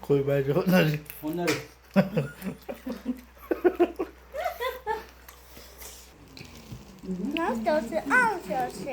Khôi bay cho này. Nó都是二小时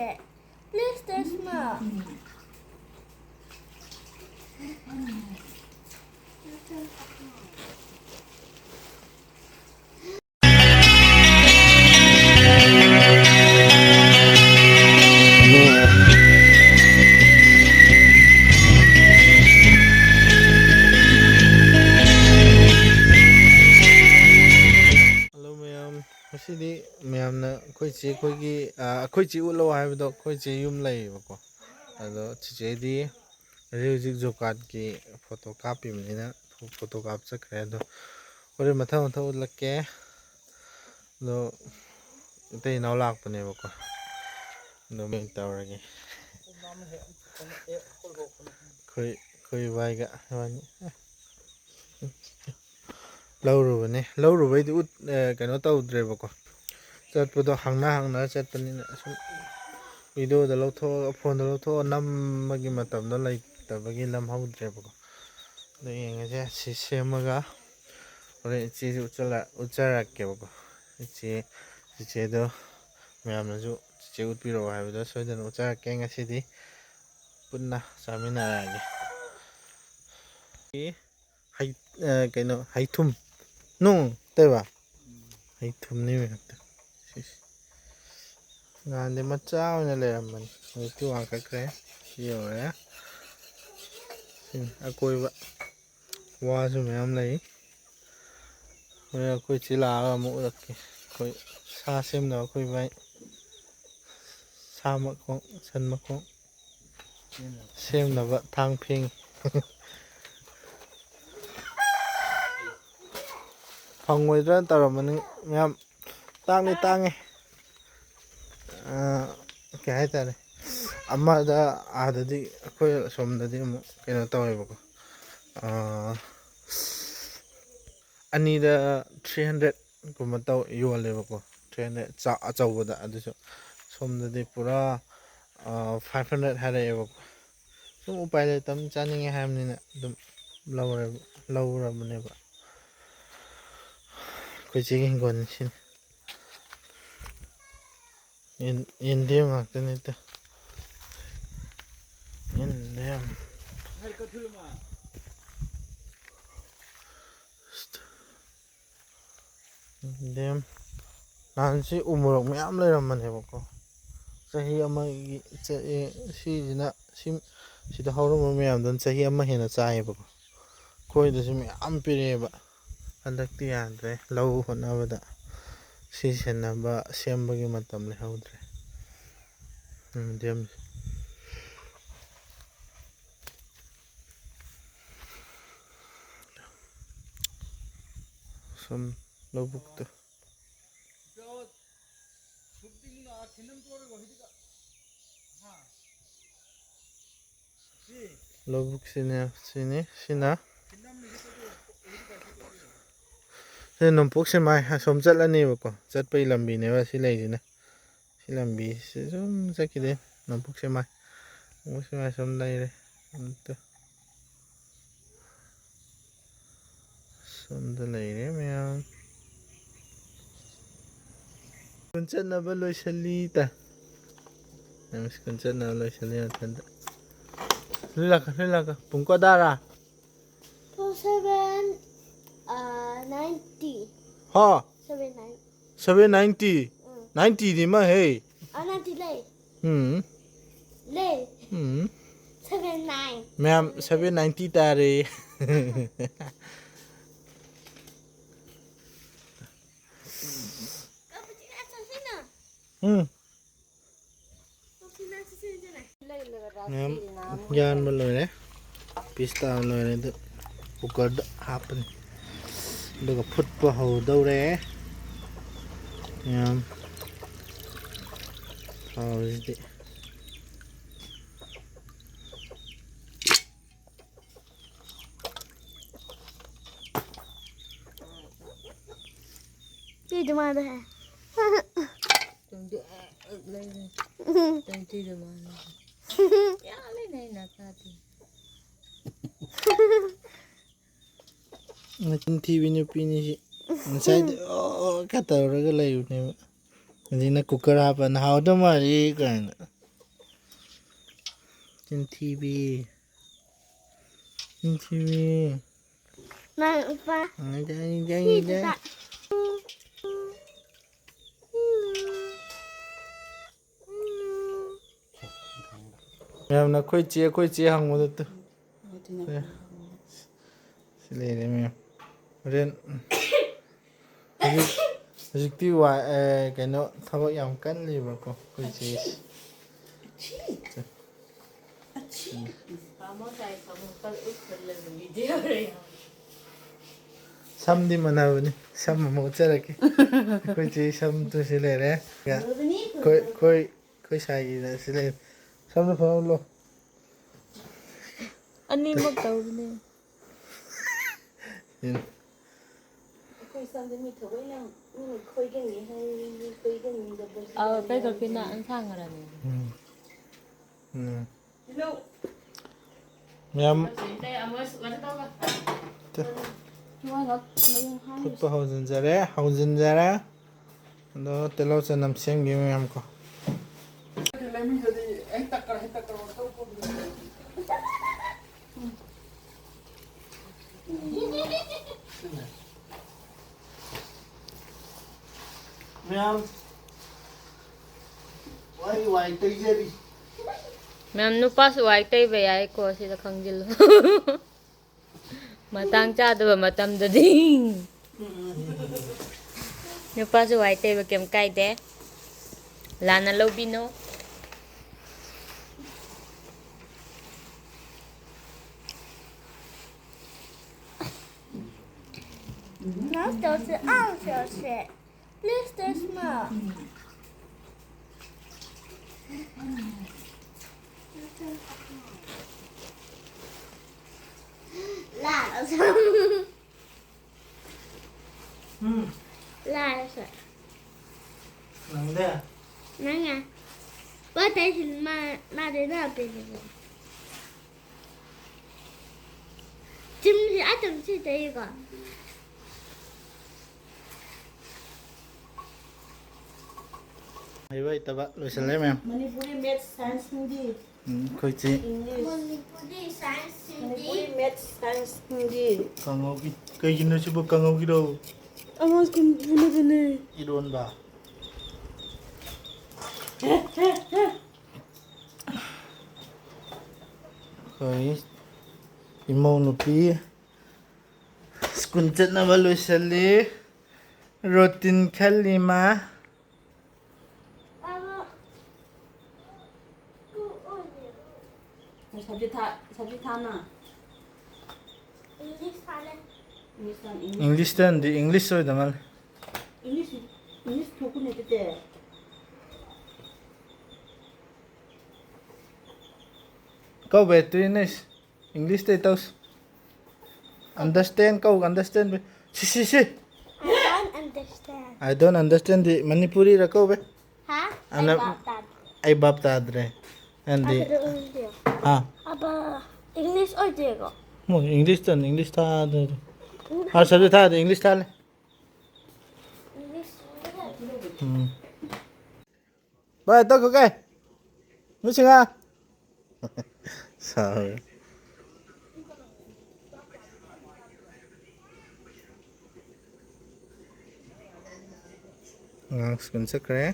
，This is small。Hello ma'am, masidi ma'am na khoi chi ulo haibdo khoi chi yum laibako. Ado chiche di music jokat ki photo copy mena photo cop chakre ado ore matha ulakke do tei naw lakpane bako. Do meng tawrage. Khoi bai ga wani. Laurubane laurubaidu ut kano tawdrebako. Chatpado hangna chatpanina sum video da lawtho phone da lawtho nammagi matamda laitabagi lam hawdrebako. Do yengase si semaga ore chi ucharakkebako. Chiche do mayamnasu chiche utpiro haibdo soidana ucharakke ngasidi punna chaminarage. Hai kaino haithum nung teba haithum ni mekta ngande macha ona leramani tu angkakre yore sin akoiba wasu meyam lei ore koi chila amu rakke koi sa semna koi bai sa makhong san makhong semna ba thang phing phangoi dran taramani meyam tange kaya haitare amada adadi akhoi somdadi amu kaino tawebako anida 300 kuma taw yolebako 300 achawbada aduso somdadi pura 500 haraebako sum upai le tam chaninge hamnina dum lawrabaneba koi chigi hingon sin Indian ngaktan ito Indian Indian nansi umurok mayam layramanebako chahi amagi sida hawrama mayamdan chahi ama hena chaayebako khoidasu mayam pireba handakti yadre law honabada senaba sembagi matam lehawdre Indian some lobukto lobuk sini sina se nompok se mai som chatlani bako chatpai lambi ne ba si leijina si lambi se som chakide nompok se mai som laire som da laire meyam kunchatna ba loisali ta namis kunchatna loisali athanda lilaka pungko dara 790 ha 790 790 90 di ma hey 90 lei hmm 79 ma'am 790 tare ma'am yan mo loire pista loire do cooker happen do phut pa ho daure ma'am how is it Chị đừng mà đây Tenti de mana. Ya le nei na tadi. Machin TV nupini si. Inside kata orang lagi ni. Jadi nak cooker apa nah how dah mari kan. Machin TV. Machin TV. Nang pa. Jangan. Ma'am na koi chia hang mo tu. Sile ni ma'am. Ren. Hꯧꯖꯤꯛꯇꯤ ꯀꯩꯅꯣ ꯊꯕꯛ ꯌꯥꯝ ꯀꯜꯂꯤꯕꯀꯣ ꯑꯩꯈꯣꯏ ꯆꯦꯁꯤ ꯁꯝꯗꯤ ꯃꯥꯟꯅꯕꯅꯤ ꯁꯝ ꯑꯃ ꯎꯠꯆꯔꯛꯀꯦ ꯑꯩꯈꯣꯏ ꯆꯦ ꯁꯝꯗꯨ ꯁꯤ ꯂꯩꯔꯦ ꯑꯩꯈꯣꯏ ꯁꯥꯏꯒꯤꯗ ꯁꯤ ꯂꯩꯔꯦ ꯁꯝꯗꯨ ꯐꯥꯎꯂꯣ ꯑꯅꯤꯃꯛ ꯇꯧꯕꯅꯦ ꯀꯩ ꯀꯛꯄꯤꯅ ꯑꯟꯁꯥꯡꯉꯔꯅꯤ ꯃꯌꯥꯝ ꯐꯨꯠꯄ ꯍꯧꯖꯤꯟꯖꯔꯦ ꯑꯗꯣ ꯇꯤꯜꯍꯧ ꯆꯅꯝ ꯁꯦꯝꯒꯦ ꯃꯌꯥꯝ ꯀꯣ ma'am why tejari ꯃꯌꯥꯝ ꯅꯨꯄꯥꯁꯨ ꯋꯥꯏ ꯇꯩꯕ ꯌꯥꯏꯀꯣ ꯁꯤꯗ ꯈꯪꯖꯤꯜꯂꯨ ꯃꯇꯥꯡ ꯆꯥꯗꯕ ꯃꯇꯝꯗꯗꯤ ꯅꯨꯄꯥꯁꯨ ꯋꯥꯏ ꯇꯩꯕ ꯀꯩꯝ ꯀꯥꯏꯗꯦ ꯂꯥꯟꯅ ꯂꯧꯕꯤꯅꯨ那都是二小时。Little small。辣了什么？辣了什么？ nangda 那个，我带去拿的那边的。김치 아점치 돼 이거. aywa itaba loisale ma'am Manipuri Maths Science Hindi. khoi chi English. Manipuri science Manipuri Maths Science Hindi. kangogi kai gino sibu kangogi do Amas kun bune. iron ba khoi imau nupi skun chatnaba loisale rotin khalima Sabji thana. English 하래. english tan di english so damal English thokun ete. kau betuinis english te tos understand kau understand si I don't understand. I don't understand the manipuri ra kau be Huh? Ana- That. ai bab ta adre and the ha 아빠 English 어디가? mo english tan english ta de ha sabje ta de english ta le English. ba to ko kai nu singa sao ngang skun sakre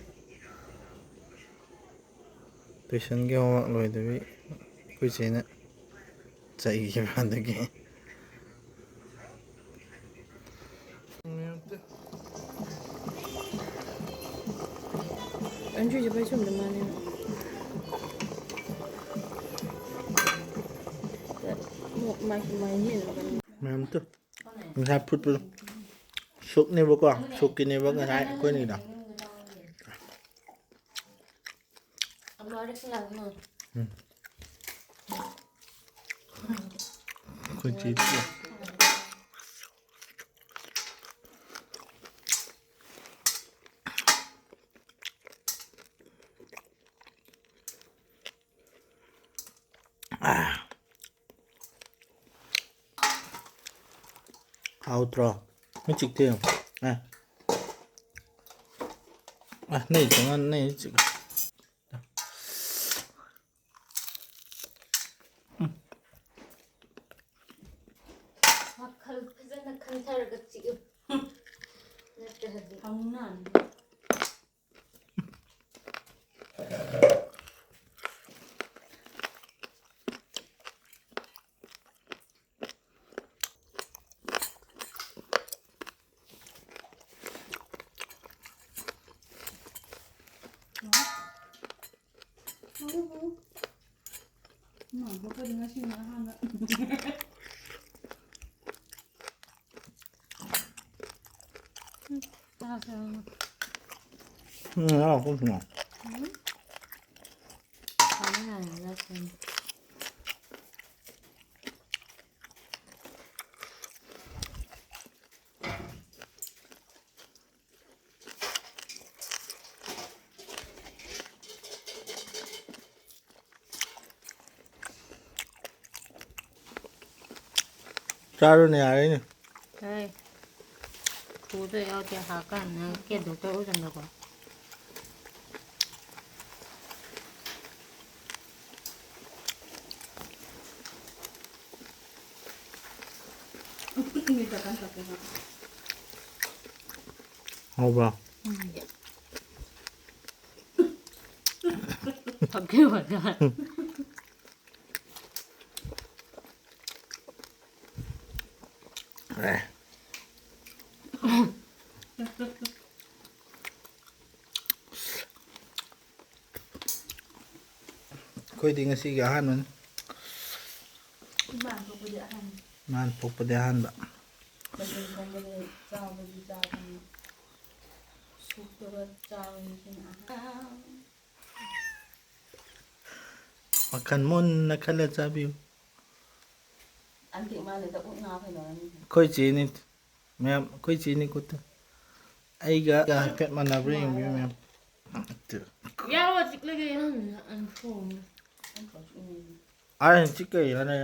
tuition ge homework loi debi kui chena chai gi ba de ge 안주 이제 빨리 좀 만해 많이 해 mềm tu mình sai phút luôn sụp này bố con sụp kia này bố con sai quên gì đó quên chi tiết 하우트로 찍대요. 아, 네 정한 네 찍어. फजन खंथरगा चिगु 장난 안 돼. 엄마, 뭐까지 하시나 하나. 그렇구나. 장난 아니야 진 자르네 아니네. 에이 도저히 어디 하간 게 누가 오셨나 봐 이게 약간 작아서. 봐. 밖에 와가 그래. Khôi thì ngasi gà han man 엄마 안 보고 이제 한 man pokpa de han ba. lần con bên giao bên giao sụp rồi giao như nào. Makan mon na khala chabi. Anh chị mà người ta cũng ngao phải nói. Khôi chi ni ma'am khôi chi ni kut. Ai ga pet man na bring you ma'am. 야와 찍르게 안 줘. Anh có chuyện gì? Ai chỉ cái là này.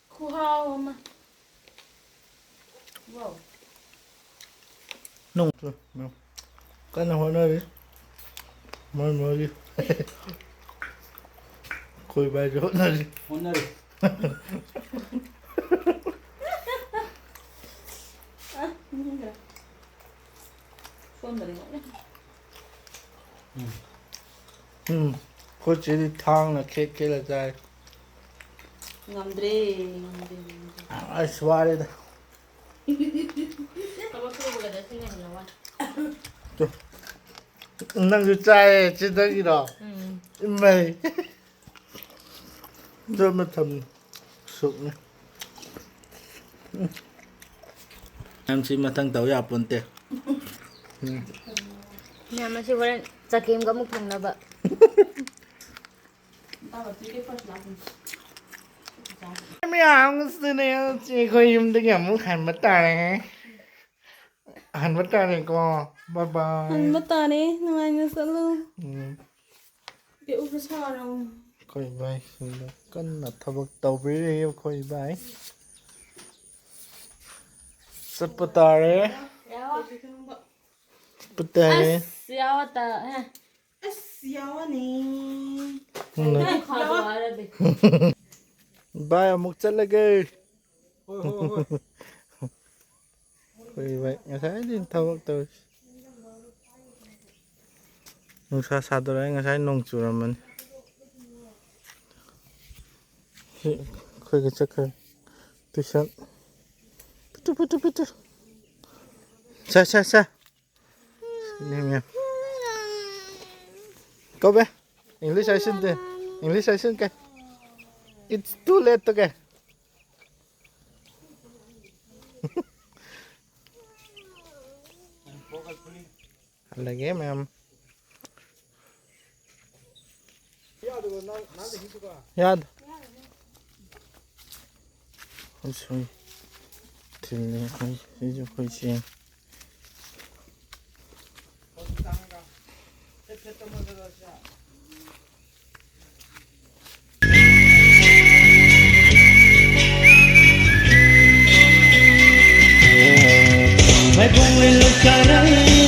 고마워 엄마. Wow. Nung ma'am. Cái nào hoa đi. Mới đi. Khôi bài chỗ này đi. 오늘 À, 힘들어. 수업 내린 거네. Khôi chỉ đi thang là cái là dài. Ngamdre. Ai xóa đi. 아빠 그거보다 내 생각이 나와. Năng cái trai trên đây gì đó. Mày. Rồi mà thầm sụn này. Em xin mà thằng tàu dạp buồn tiệt. 야 마시 원래 자 게임 거 먹나 봐. Tao 되게 빨리 나쁜. Mày không xin này chị có im được nhầm muốn hành mất tài này. Hành mất tài này co. Bye bye. 안 맞다네. 너 아니었어. 왜 웃으셔? Coi bài. Con là thằng tàu với yêu coi bài. Rất bất tài đấy. 야와. Bất tài đấy. 야왔다. 시원해. 가도 알아 돼. Bye một chất là ghê. Coi vậy. Nhà thấy đi thằng tàu. Nung sa sa đó đấy. Nhà thấy nung chủ ra mình. Coi cái chắc hơn. Tôi sẵn. Putu. Sa. Nè mẹ. Go back. English I shouldn't do. English I shouldn't get. It's too late to get. Lagi ma'am. Yad. Ôi trời. Thì này coi ví dụ coi xem. bung le lo charai